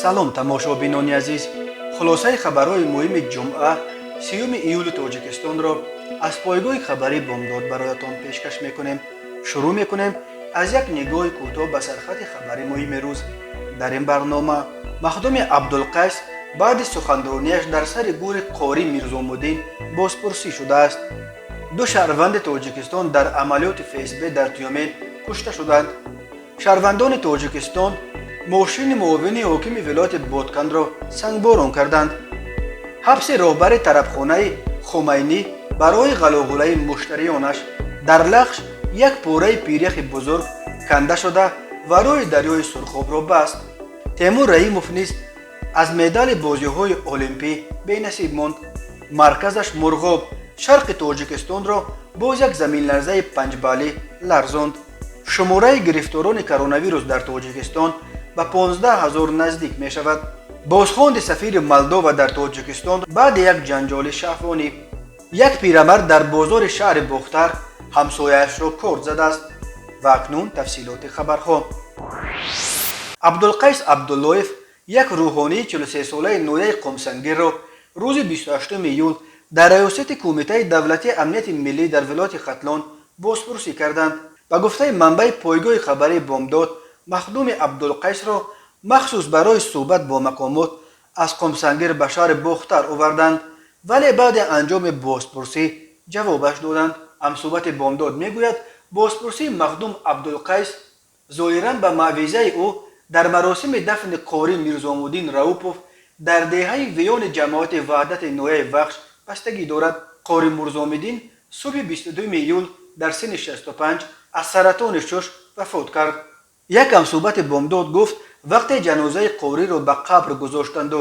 салом тамошобинони азиз, хулосаи хабарҳои муҳими ҷумъа 3 июли тоҷикистонро аз пойгоҳи хабари бомдод бароятон пешкаш мекунем. шурӯъ мекунем аз як нигоҳи кӯтоҳ ба сархати хабари муҳими рӯз. дар ин барнома махдуми абдулқайс баъди суханронияш дар сари гури қори мирзомуддин бозпурсӣ шудааст. ду шаҳрванди тоҷикистон дар амалиёти ФСБ дар Тюмен кушта шуданд. шаҳрвандони тоҷикистон мошини муовини ҳокими вилояти Ботканро сангборон карданд. ҳабси роҳбари тарабхонаи Хумайнӣ барои ғалоғулаи муштарионаш. дар Лахш як пораи пиряхи бузург канда шуда ва рӯи дарёи Сурхобро баст. Темур Раимов низ аз медали бозиҳои олимпӣ бенасиб монд. марказаш Мурғоб шарқи Тоҷикистонро боз як заминларзаи панҷбалӣ ларзонд. шумораи гирифторони коронавирус дар Тоҷикистон ба 15 000 наздик мешавад. бозхонди сафири Молдова дар Тоҷикистон баъди як ҷанҷоли шаҳвонӣ. як пирамард дар бозори шаҳри Бухтар ҳамсояашро корд задааст. ва акнун тафсилоти хабарҳо. абдулқайс абдуллоев, як рӯҳонии 43-солаи нояи Қумсангирро рӯзи 28 июл дар раёсати кумитаи давлатии амнияти миллӣ дар вилояти Хатлон бозпурсӣ карданд. ба гуфтаи манбаи пойгоҳи хабари бомдод, махдуми абдулқайсро махсус барои суҳбат бо мақомот аз Қумсангир ба шаҳри Бухтар оварданд, вале баъди анҷоми бозпурсӣ ҷавобаш доданд. ҳамсуҳбати бомдод мегӯяд бозпурсии махдум Абдулқайс зоҳиран ба маъвизаи ӯ дар маросими дафни қори Мирзомуддин Раупов дар деҳаи виёни ҷамоати ваҳдати нояи Вахш бастагӣ дорад. қори Мирзомуддин субҳи 22 июл дар синни 65 аз саратони шуш вафот кард. як ҳамсуҳбати бомдод гуфт вақте ҷанозаи қориро ба қабр гузоштанду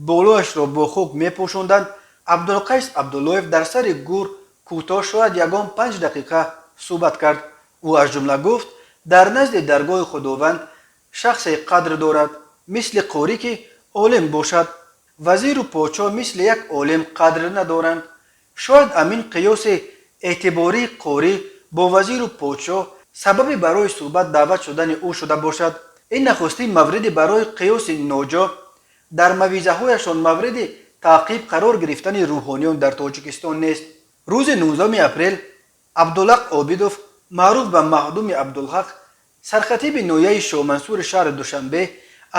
болоашро бо хук мепӯшонданд, Абдулқайс Абдуллоев дар сари гур кӯтоҳ шояд ягон 5 дақиқа суҳбат кард. ӯ аз ҷумла гуфт дар назди даргоҳи худованд шахсе қадр дорад, мисли қорӣ ки олим бошад. вазиру подшоҳ мисли як олим қадр надоранд. шояд амин қиёси эътибории қорӣ бо вазиру подшоҳ сабаби барои суҳбат даъват шудани ӯ шуда бошад. ин нахустин мавриди барои қиёси ноҷо дар мавизаҳояшон мавриди таъқиб қарор гирифтани рӯҳониён дар Тоҷикистон нест. рӯзи 19 апрел Абдулҳақ Обидов, маъруф ба махдуми Абдулҳақ, сархатиби нояи Шоҳмансури шаҳри Душанбе,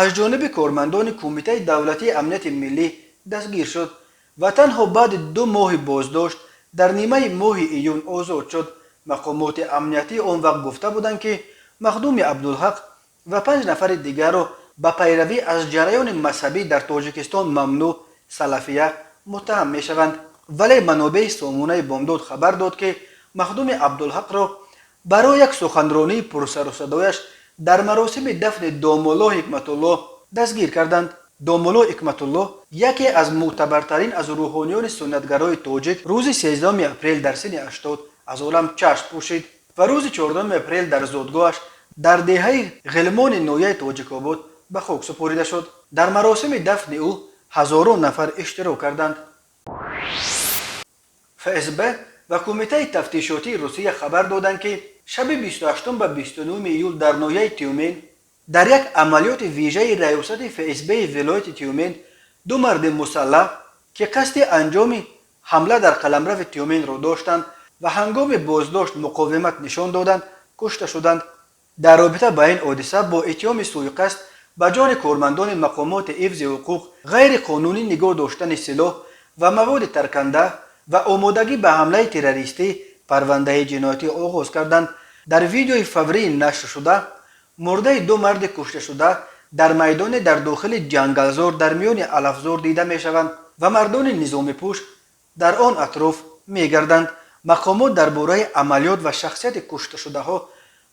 аз ҷониби кормандони кумитаи давлатии амнияти миллӣ дастгир шуд ва танҳо баъди 2 моҳи боздошт дар нимаи моҳи июн озод шуд. мақомоти амниятӣ он вақт гуфта буданд ки махдуми Абдулҳақ ва 5 нафари дигарро ба пайравӣ аз ҷараёни мазҳабӣ дар Тоҷикистон мамнӯъ салафия муттаҳам мешаванд. вале манобеи сомонаи бомдод хабар дод ки махдуми Абдулҳақро барои як суханронии пурсарусадояш дар маросими дафни Домулло Ҳикматулло дастгир карданд. Домулло Ҳикматулло яке аз мӯътабартарин аз рӯҳониёни суннатгарои тоҷик рӯзи 13 апрел дар синни 80 аз олам чашм пӯшид ва рӯзи 14 апрел дар зодгоҳаш дар деҳаи ғилмони нояи Тоҷикобод ба хок супорида шуд. дар маросими дафни ӯ ҳазорон нафар иштирок карданд. ФСБ ва кумитаи тафтишотии Русия хабар доданд ки шаби 28 ба 29 июл дар нояи Тюмен дар як амалиёти вижаи раёсати ФСБи вилояти Тюмен ду марди мусаллаҳ ки қасди анҷоми ҳамла дар қаламрави Тюменро доштанд ва ҳангоми боздошт муқовимат нишон доданд, кушта шуданд. дар робита ба ин ҳодиса бо иттиҳоми суиқасд ба ҷони кормандони мақомоти ҳифзи ҳуқуқ, ғайриқонунӣ нигоҳ доштани силоҳ ва маводи тарканда ва омодагӣ ба ҳамлаи террористӣ парвандаи ҷиноятӣ оғоз карданд. дар видеои фаврии нашр шуда мурдаи 2 марди кушташуда дар майдоне дар дохили ҷангалзор дар миёни алафзор дида мешаванд ва мардони низомипӯш дар он атроф мегарданд. мақомот дар бораи амалиёт ва шахсияти кушташудаҳо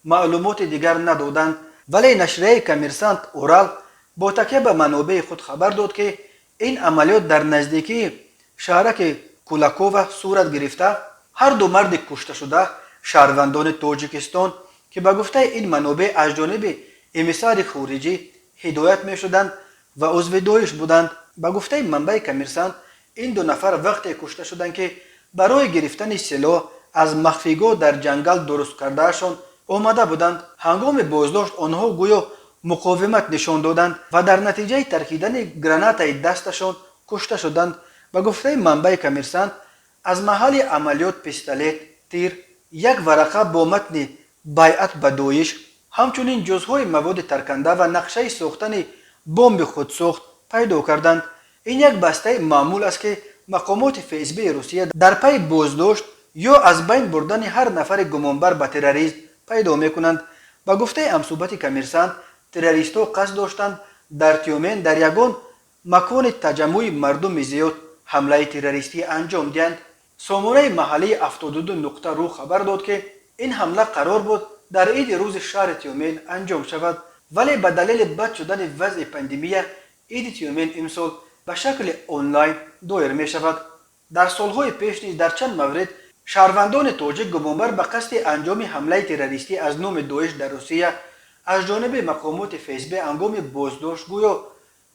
маълумоти дигар надоданд, вале нашрияи Коммерсант Урал бо такя ба манобеи худ хабар дод ки ин амалиёт дар наздикии шаҳраки Кулакова сурат гирифта. ҳар 2 марди кушташуда шаҳрвандони Тоҷикистон ки ба гуфтаи ин манобеъ аз ҷониби эмиссари хориҷӣ ҳидоят мешуданд ва узви Доиш буданд. ба гуфтаи манбаи Коммерсант ин 2 нафар вақте кушта шуданд ки барои гирифтани силоҳ аз махфигоҳ дар ҷангал дуруст кардаашон омада буданд. ҳангоми боздошт онҳо гӯё مقاومت نشان دادند و در نتیجه ترکیدن گراناتای دستشان کشته شدند. به گفته منبع کمیرسان از محل عملیات پیستولت، تیر، یک ورقه با متن بیعت به داعش، همچنین جزهای مواد ترکنده و نقشه ساختن بمب خودساخت پیدا کردند. این یک بسته معمول است که مقامات FSB روسیه در پی بازداشت یا از بین بردن هر نفر گمانبر به تروریسم پیدا میکنند. به گفته همصحبت کمیرسان تروریستها قصد داشتند در تیومن در یگان مکان تجمع مردم زیاد حمله تروریستی انجام دهند. سامانه محلی 72 نقطه رو خبر داد که این حمله قرار بود در عید روز شهر تیومن انجام شود، ولی به دلیل بد شدن وضع پاندمی عید تیومن امسال به شکل آنلاین دایر می شود. در سالهای پیش نیز در چند مورد شهروندان تاجیک گمانبر به قصد انجام حمله تروریستی از نام داعش در روسیه از جانب مقامات FSB هنگام بازداشت گویا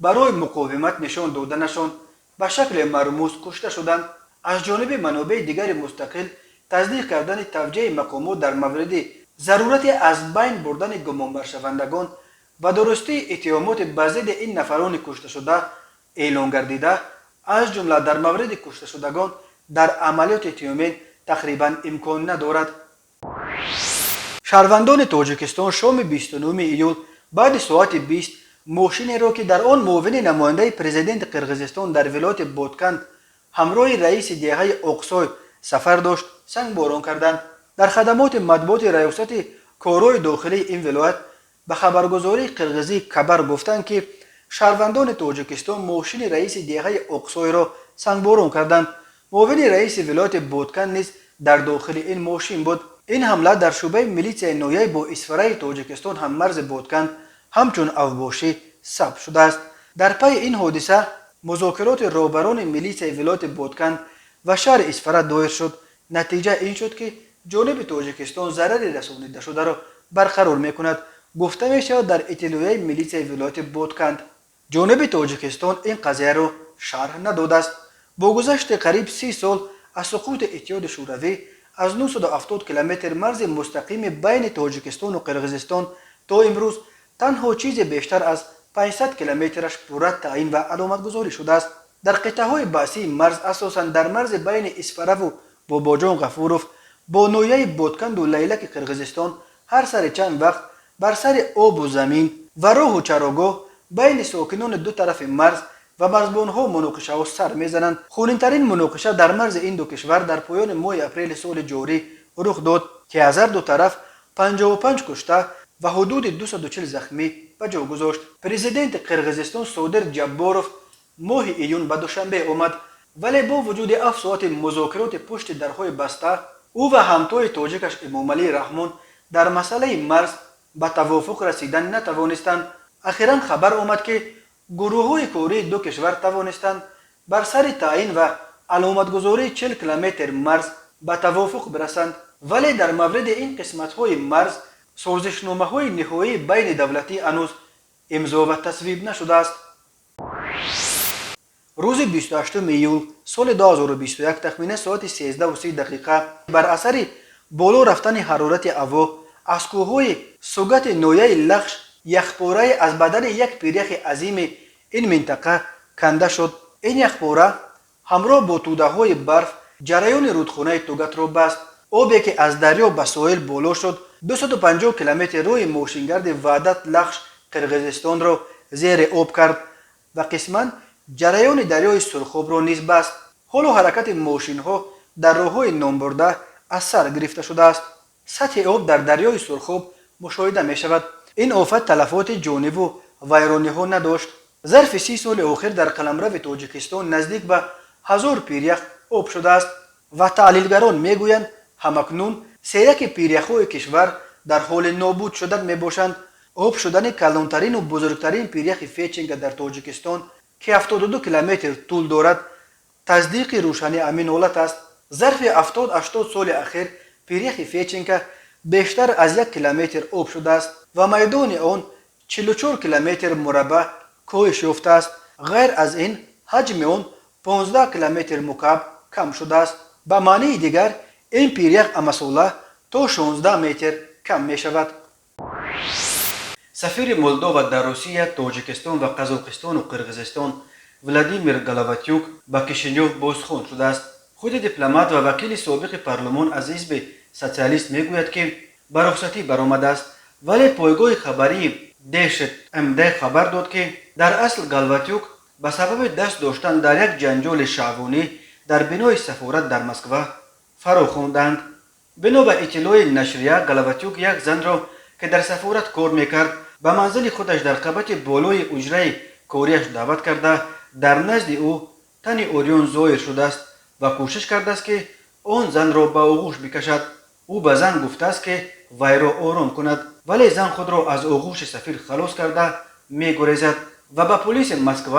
برای مقاومت نشان دادنشان به شکل مرموز کشته شدند. از جانب منابع دیگر مستقل تصدیق کردن توجیه مقامات در مورد ضرورت از بین بردن گمانبر شوندگان و درستی اتهامات به ضد این نفران کشته شده اعلام گردیده، از جمله در مورد کشته شدگان در عملیات تیومن تقریبا امکان ندارد. شهروندان تاجیکستان شام 29 ایول بعد ساعت 20 ماشین را که در آن معاون نماینده پرزیدنت قرقیزستان در ولایت بادکند همراه رئیس دهه اقصای سفر داشت سنگباران کردند. در خدمات مطبوعات ریاست کارهای داخلی این ولایت به خبرگزاری قرقیزی خبر گفتند که شهروندان تاجیکستان ماشین رئیس دهه اقصای را سنگباران کردند. معاون رئیس ولایت بادکند نیز در داخل این ماشین بود. این حمله در شعبه میلیسیای نویه با اسفره تاجیکستان هم مرز بادکند همچون اوباشی ثبت شده است. در پی این حادثه مذاکرات رهبران میلیسیای ولایت بادکند و شهر اسفره دایر شد. نتیجه این شد که جانب تاجیکستان ضرر رسانیده شده را برقرار میکند. گفته میشود در اطلاعیه میلیسیای ولایت بادکند جانب تاجیکستان این قضیه را شرح نداده است. با گذشت قریب 30 سال از سقوط اتحاد شوروی از 970 کیلومتر مرز مستقیم بین تاجیکستان و قرقیزستان تا امروز تنها چیز بیشتر از 500 کیلومترش پورا تعیین و علامت گذاری شده است. در قطعه های بحثی مرز اساساً در مرز بین اسفره و باباجان غفوروف با نویه بادکند و لیلک قرقیزستان هر سر چند وقت بر سر آب و زمین و راه و چراگاه بین ساکنان دو طرف مرز و مرزبانها مناقشه ها سر میزنند. خونین‌ترین مناقشه در مرز این دو کشور در پایان ماه اپریل سال جاری رخ داد که از هر دو طرف 55 کشته و حدود 240 زخمی به جا گذاشت. پرزیدنت قرقیزستان صادر جباروف ماه ایون به دوشنبه آمد، ولی با وجود 7 ساعت مذاکرات پشت درهای بسته او و همتای تاجیکش امامعلی رحمان در مسئله مرز به توافق رسیدن نتوانستند. اخیراً خبر آمد که گروه‌های کاری دو کشور توانستند بر سر تعیین و علامتگذاری 40 کیلومتر مرز به توافق برسند، ولی در مورد این قسمت‌های مرز سازشنامه‌های نهایی بین دولتی هنوز امضا و تصویب نشده است. روز 28 ایول سال 2021 تخمینه ساعت 13:30 بر اثر بالا رفتن حرارت هوا از کوههای سوگت نویه لخش یخپاره از بدن یک پیریخ عظیم این منطقه کنده شد. این یخپاره همراه با توده های برف جریان رودخانه توگت را بست. آبی که از دریا به ساحل بالا شد 250 کیلومتر روی ماشینگرد وحدت لخش قرقیزستان را زیر آب کرد و قسما جریان دریای سرخاب را نیز بست. حال و حرکت ماشین ها در راههای نامبرده از سر گرفته شده است. سطح آب در دریای سرخاب مشاهده می شود. این آفت تلفات جانی و ویرانی ها نداشت. ظرف 30 سال اخیر در قلمرو تاجیکستان نزدیک به 1000 پیریخ آب شده است و تحلیلگران میگویند همکنون سیرک پیریخ‌های کشور در حال نابود شدن می باشند. آب شدن کلانترین و بزرگترین پیریخ فیچنگ در تاجیکستان که 72 کیلومتر طول دارد تصدیق روشنی امین حالت است. ظرف 70-80 سال اخیر پیریخ فیچنگ بیشتر از 1 کیلومتر آب شده است و میدان آن 44 کیلومتر مربع کاهش یافته است. غیر از این حجم آن 15 کیلومتر مکعب کم شده است. به معنی دیگر این پیریخ امساله تا 16 متر کم می شود. سفیر مولدووا در روسیه، تاجیکستان و قزاقستان و قرقیزستان ولادیمیر گلاواتیوک به کشینیوف بازخوان شده است. خود دیپلمات و وکیل سابق پارلمان از حزب سوسیالیست میگوید که به رخصتی برآمده است، ولی پایگاه خبری دشت امده خبر داد که در اصل گلاواتیوک به سبب دست داشتن در یک جنجال شعبانی در بنای سفارت در مسکو فرا خواندند. بنا به اطلاع نشریه، گلاواتیوک یک زن را که در سفارت کار میکرد به منزل خودش در قبت بالای اجره کاریش دعوت کرده در نزد او تن اوریون ظاهر شده است و کوشش کرده است که آن زن را به آغوش بکشد. او به زن گفته است که وی را آرام کند، ولی زن خود را از آغوش سفیر خلاص کرده میگریزد و به پلیس مسکو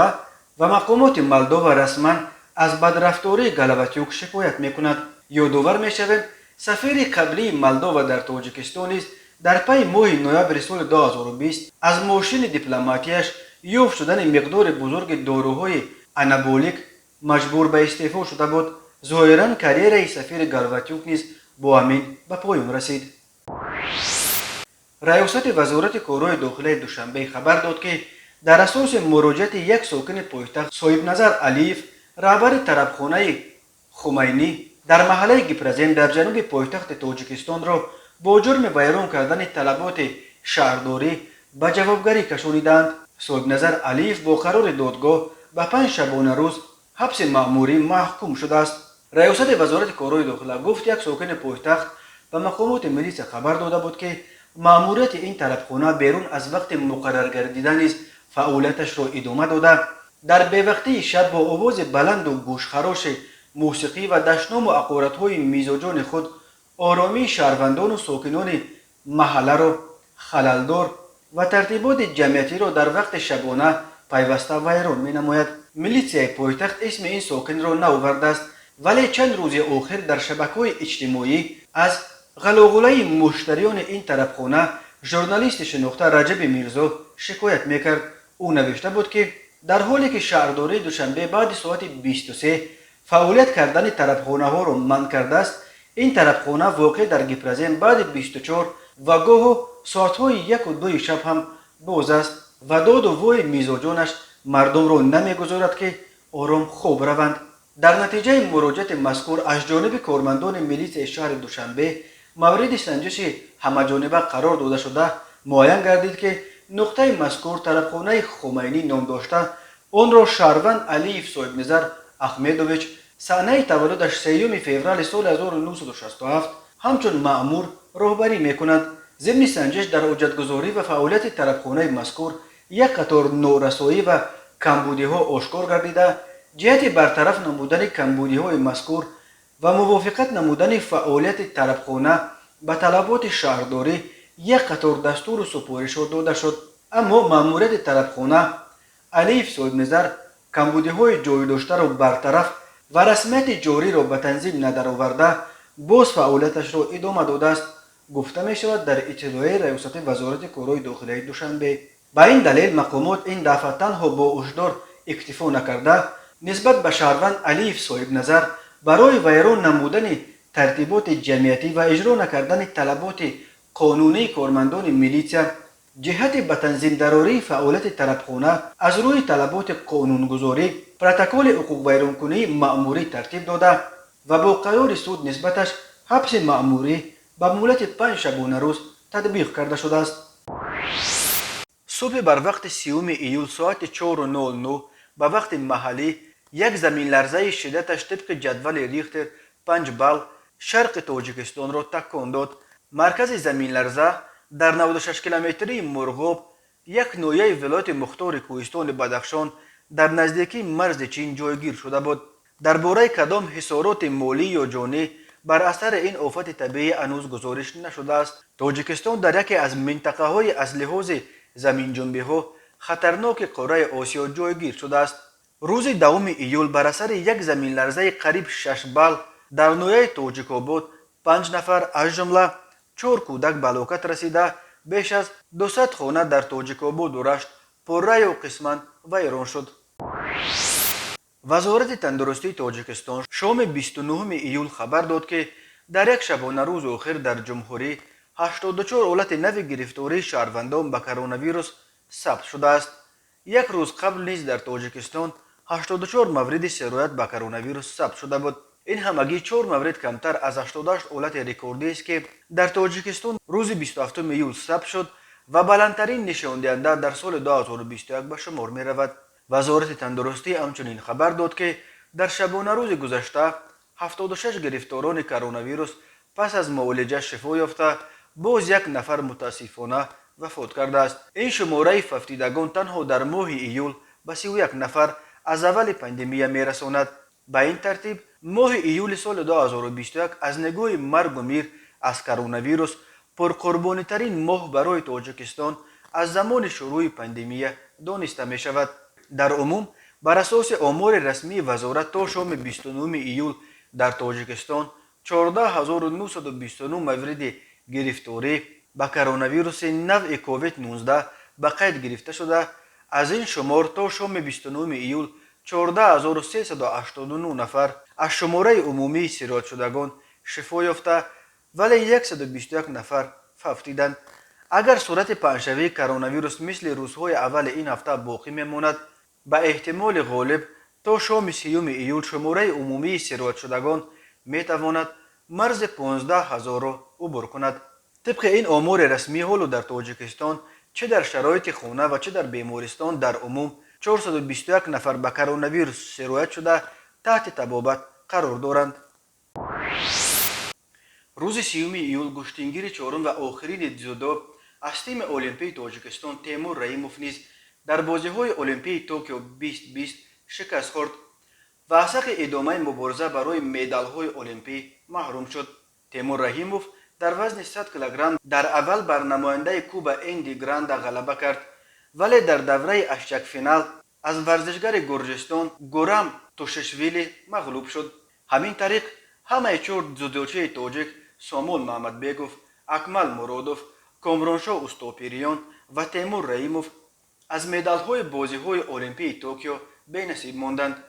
و مقامات مولدووا رسما از بدرفتاری گلاواتیوک شکایت میکند. یادآور میشویم سفیر قبلی مولدووا در تاجیکستان نیز در پی ماه نوامبر سال 2020 از ماشین دیپلماتیش یافت شدن مقدار بزرگ داروهای آنابولیک مجبور به استعفا شده بود. ظاهرا کریر سفیر گلاواتیوک نیز با همین به پایان رسید. ریاست وزارت کارهای داخلی دوشنبه خبر داد که در اساس مراجعت یک ساکن پایتخت صاحب نظر علیف، رهبر طربخانه خمینی در محله گپرزین در جنوب پایتخت تاجیکستان را با جرم ویران کردن طلبات شهرداری به جوابگری کشانیدند. صاحب نظر علیف با قرار دادگاه به 5 شبانه روز حبس مأموری محکوم شده است. ریاست وزارت کارهای داخلی گفت یک ساکن پایتخت به مقامات ملیس خبر داده بود که مأموریت این طربخانه بیرون از وقت مقرر گردیدن نیز فعالیتش را ادامه داده در بیوقتی شب با آواز بلند و گوشخراش موسیقی و دشنام و عقارت‌های میزوجان خود آرامی شهروندان و ساکنان محله را خللدار و ترتیبات جمعیتی را در وقت شبانه پیوسته ویران می‌نماید. میلیسیای پایتخت اسم این ساکن را نآورده است، ولی چند روز آخر در شبکه‌های اجتماعی از غلاغله مشتریان این طربخانه ژورنالیست شناخته رجب میرزا شکایت میکرد. او نوشته بود که در حالی که شهرداری دوشنبه بعد ساعت 23 فعالیت کردن طربخانه ها را منع کرده است، این طربخانه واقع در گپرزین بعد 24 و گاه ساعت‌های 1 و 2 شب هم باز است و داد و وای میزاجانش مردم را نمیگذارد که آرام خواب روند. در نتیجه مراجعت مذکور از جانب کارمندان میلیس شهر دوشنبه مورد سنجش همه‌جانبه قرار داده شده معین گردید که نقطه مذکور طربخانه خمینی نام داشته آن را شهروند علیف صاحب نظر احمدویچ سنه تولدش 3 فوریه سال 1967 همچون مأمور راهبری میکند. ضمن سنجش در حجتگزاری و فعالیت طربخانه مذکور یک قطار نارسایی و کمبودی ها آشکار گردیده جهت برطرف نمودن کمبودی های مذکور و موافقت نمودن فعالیت طربخانه به طلبات شهرداری یک قطار دستور و سپارشات داده شد. اما مأموریت طربخانه علیف صاحب نظر کمبودی های جای داشته را برطرف و رسمیت جاری را به تنظیم ندرآورده باز فعالیتش را ادامه داده است. گفته می شود در اطلاعیه ریاست وزارت کارهای داخلی دوشنبه به این دلیل مقامات این دفعه تنها با هشدار اکتفا نکرده نسبت به شهروند علیف صاحب نظر برای ویران نمودن ترتیبات جمعیتی و اجرا نکردن طلبات قانونی کارمندان میلیسیا جهت به تنظیم دراری فعالیت طربخانه از روی طلبات قانونگذاری پروتکل حقوق ویرانکنی مأموری ترتیب داده و با قرار سود نسبتش حبس مأموری به مهلت 5 شبانه روز تطبیق کرده شده است. صبح بر وقت 30 ایول ساعت 4:09 به وقت محلی یک زمین لرزه شدتش طبق جدول ریختر 5 بال شرق تاجیکستان را تکان داد. مرکز زمین لرزه در 96 کیلومتری مرغاب یک ناحیه ولایت مختار کوهستان بدخشان در نزدیکی مرز چین جایگیر شده بود. درباره کدام خسارات مالی یا جانی بر اثر این آفت طبیعی هنوز گزارش نشده است. تاجیکستان در یکی از منطقه های از لحاظ زمین جنبی ها خطرناک قاره آسیا جایگیر شده است. روز 2 ایول بر اثر یک زمین لرزه قریب 6 بال در ناحیه تاجیک‌آباد 5 نفر از جمله 4 کودک به هلاکت رسیده بیش از 200 خانه در تاجیک‌آباد و رشت پررأی و قسماً ویران شد. وزارت تندرستی تاجیکستان شام 29 ایول خبر داد که در یک شبانه روز آخر در جمهوری 84 حالت نو گرفتاری شهروندان به کرونا ویروس ثبت شده است. یک روز قبل نیز در تاجیکستان 84 مورد سرایت به کرونا ویروس ثبت شده بود. این همگی 4 مورد کمتر از 88 حالت رکوردی است که در تاجیکستان روز 27 ایول ثبت شد و بلندترین نشان دهنده در سال 2021 به شمار می رود. وزارت تندرستی همچنین خبر داد که در شبانه روز گذشته 76 گرفتاران کرونا ویروس پس از معالجه شفا یافته، باز یک نفر متاسفانه وفات کرده است. این شماره ففتیدگان تنها در ماه ایول به 31 نفر از اول پاندمی می رساند. به این ترتیب ماه ایول سال 2021 از نگاه مرگ و میر از کرونا ویروس پرقربانی ترین ماه برای تاجیکستان از زمان شروع پاندمی دانسته می شود. در عموم بر اساس آمار رسمی وزارت تا شام 29 ایول در تاجیکستان 14929 مورد گرفتاری به کرونا ویروس نوع کووید 19 به قید گرفته شده. از این شمار تا شام 29 ایول 14389 نفر از شماره عمومی سرایت شدگان شفا یافته ولی 121 نفر فوتیدند. اگر صورت پنجشنبه کرونا ویروس مثل روزهای اول این هفته باقی میماند، به احتمال غالب تا شام 30 ایول شماره عمومی سرایت شدگان میتواند مرز 15000 را عبور کند. طبق این آمار رسمی حال در تاجیکستان چه در شرایط خانه و چه در بیمارستان در عموم 421 نفر به کرونا ویروس سرایت شده تحت طبابت قرار دارند. روز 30 ایول گشتنگیر چهارم و آخرین дзودو از تیم المپی تاجیکستان تیمور رحیموف نیز در بازی‌های المپی توکیو 2020 شکست خورد و از حق ادامه مبارزه برای مدال‌های المپی محروم شد. تیمور رحیموف در وزن 100 کیلوگرم در اول بر نماینده کوبا اندی گراند غلبه کرد ولی در دوره اشچک فینال از ورزشگر گرجستان گورام توششویلی مغلوب شد. همین طریق همه 4 дзودوچی تاجیک سامول محمدبیگوف، اکمل مرادوف، کامرانشاه استوپیریان و تیمور رحیموف از مدال‌های بازی‌های المپی توکیو بی نصیب ماندند.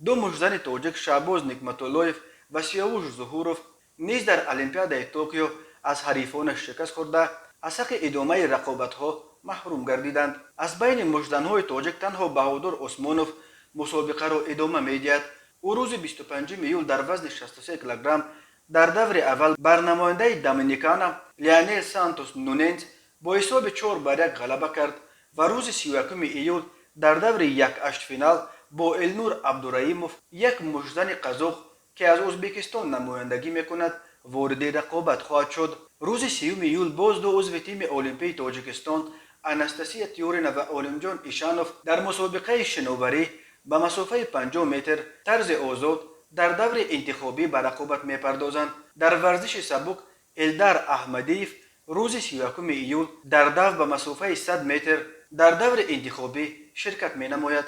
دو مشزن تاجیک شهباز نکمت‌اللهیف و سیاوش ظهوروف نیز در المپیادای توکیو از حریفانش شکست خورده از حق ادامه رقابت‌ها محروم گردیدند. از بین مشزن‌های تاجیک تنها بهادر عثمانوف مسابقه را ادامه می‌دهد. او روز 25 ایول در وزن 63 کیلوگرم در دور اول بر نماینده دومینیکانا لیانل سانتوس نوننز با حساب 4-1 غلبه کرد و روز 31 ایول در دور 1/8 فینال با النور عبدالرحیموف یک مشزن قزاق که از ازبکستان نمایندگی میکند وارد رقابت خواهد شد. روز 30 ایول باز دو عضو تیم المپی تاجیکستان اناستاسیا تیورینا و عالمجان ایشانوف در مسابقه شناوری به مسافه 50 متر طرز آزاد در دور انتخابی به رقابت میپردازند. در ورزش سبک الدار احمدیف روز 31 ایول در دو به مسافه 100 متر در دور انتخابی شرکت مینماید.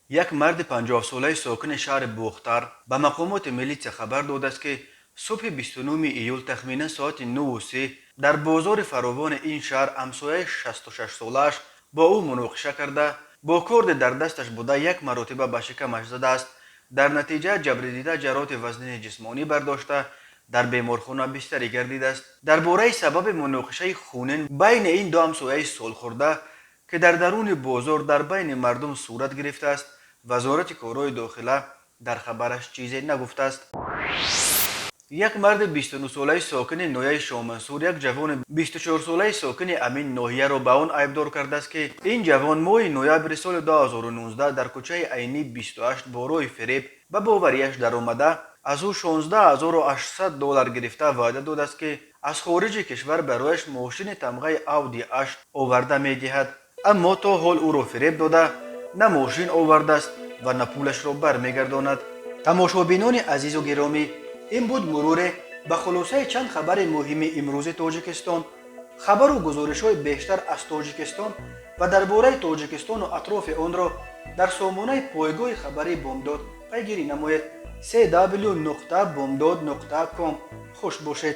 یک مرد 50 ساله ساکن شهر بوختر به مقامات ملیت خبر داده است که صبح 29 ایول تخمینا ساعت 9:03 در بازار فراوان این شهر همسایه 66 سالش با او مناقشه کرده با کارد در دستش بوده یک مرتبه به شکمش زده است. در نتیجه جبر دیده جراحت وزنی جسمانی برداشته در بیمارخانه بستری گردیده است. درباره سبب مناقشه خونین بین این دو همسایه سالخورده که در درون بازار در بین مردم صورت گرفته است، وزارت کارهای داخله در خبرش چیزی نگفته است. یک مرد 29 ساله ساکن ناحیه شامنصور یک جوان 24 ساله ساکن امین ناحیه را به آن عیبدار کرده است که این جوان ماه نوامبر سال 2019 در کوچه عینی 28 با راه فریب به باوریش در آمده از او 16800 دلار گرفته وعده داده است که از خارج کشور برایش ماشین تمغه اودی 8 آورده می دهد، اما تا حال او را فریب داده نه ماشین آورده است و نه پولش را برمیگرداند. تماشابینان عزیز و گرامی، این بود مرور به خلاصه چند خبر مهم امروز تاجیکستان. خبر و گزارش های بیشتر از تاجیکستان و درباره تاجیکستان و اطراف آن را در سامانه پایگاه خبری بامداد پیگیری نمایید. www.bomdad.com. خوش باشید.